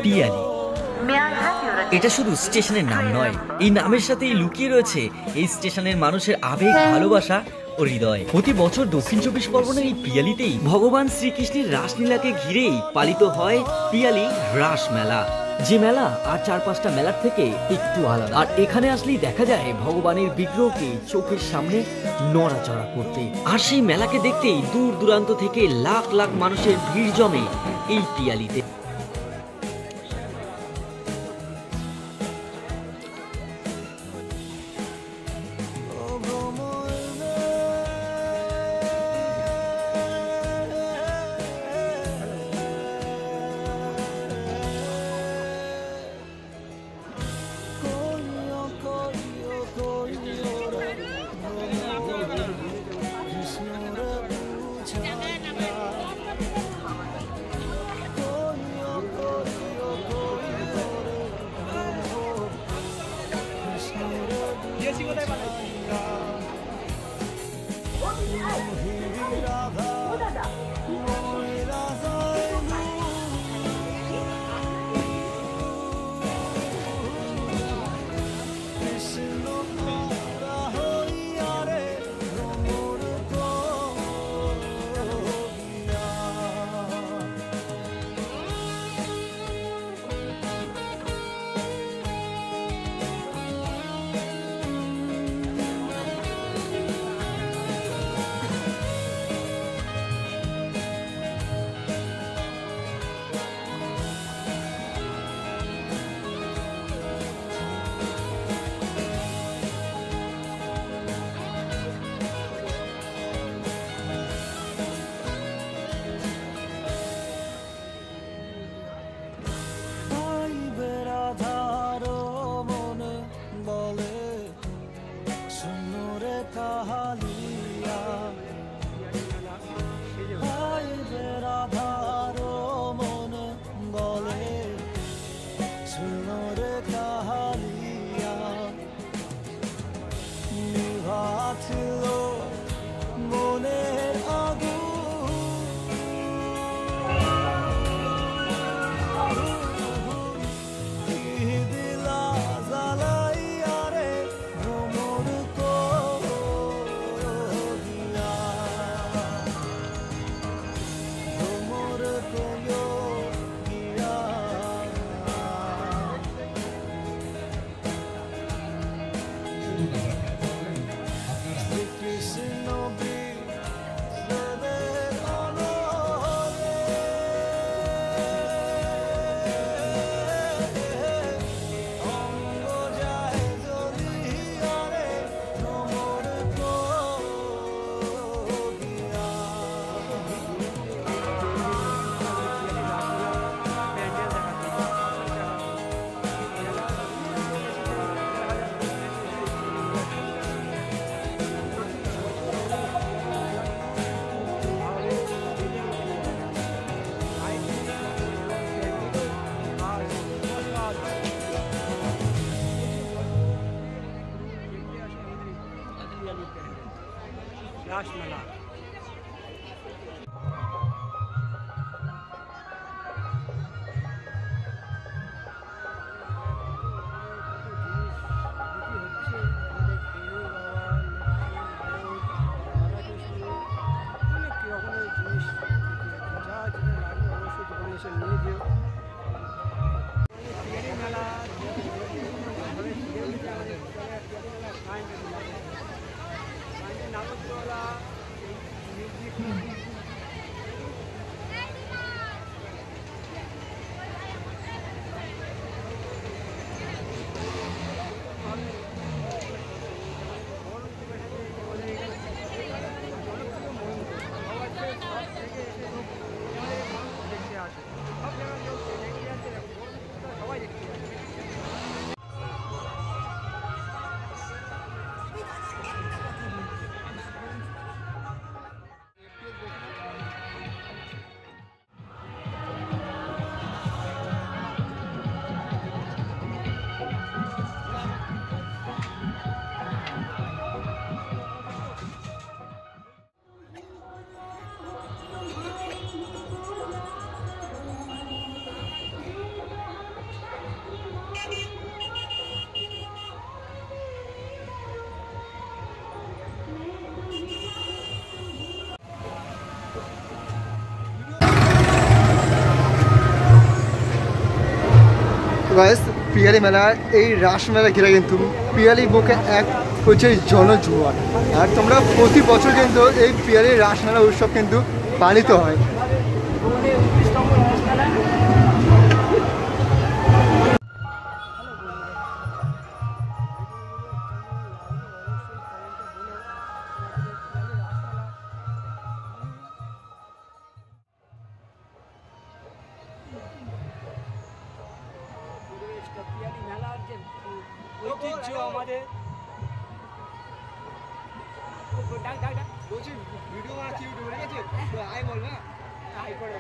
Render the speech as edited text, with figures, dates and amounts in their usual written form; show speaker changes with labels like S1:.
S1: পিয়ালি। এটা শুধু স্টেশনের নাম নয়, এই নামের সাথেই লুকিয়ে রয়েছে এই স্টেশনের মানুষের আবেগ, ভালোবাসা ও হৃদয়। প্রতি বছর দক্ষিণ চব্বিশ পরগনার এই পিয়ালিতেই ভগবান শ্রীকৃষ্ণের রাসলীলাকে ঘিরেই পালিত হয় পিয়ালি রাস মেলা। যে মেলা আর 4-5টা মেলার থেকে একটু আলাদা। আর এখানে আসলেই দেখা যায় ভগবানের বিগ্রহকে চোখের সামনে নড়াচড়া করতে। আর সেই মেলাকে দেখতেই দূর দূরান্ত থেকে লাখ লাখ মানুষের ভিড় জমে এই পিয়ালিতে।
S2: গাইস পিয়ালি মেলার এই রাস মেলা ঘিরে কিন্তু পিয়ালি বুকে এক হচ্ছে জনজুয়ার, আর তোমরা প্রতি বছর কিন্তু এই পিয়ালি রাস মেলা উৎসব কিন্তু পালিত হয়।
S3: ঐতিহ্য আমাদের বলছি ভিডিও বানাচ্ছি ইউটিউবে, ঠিক আছে? আই বল না, আই করে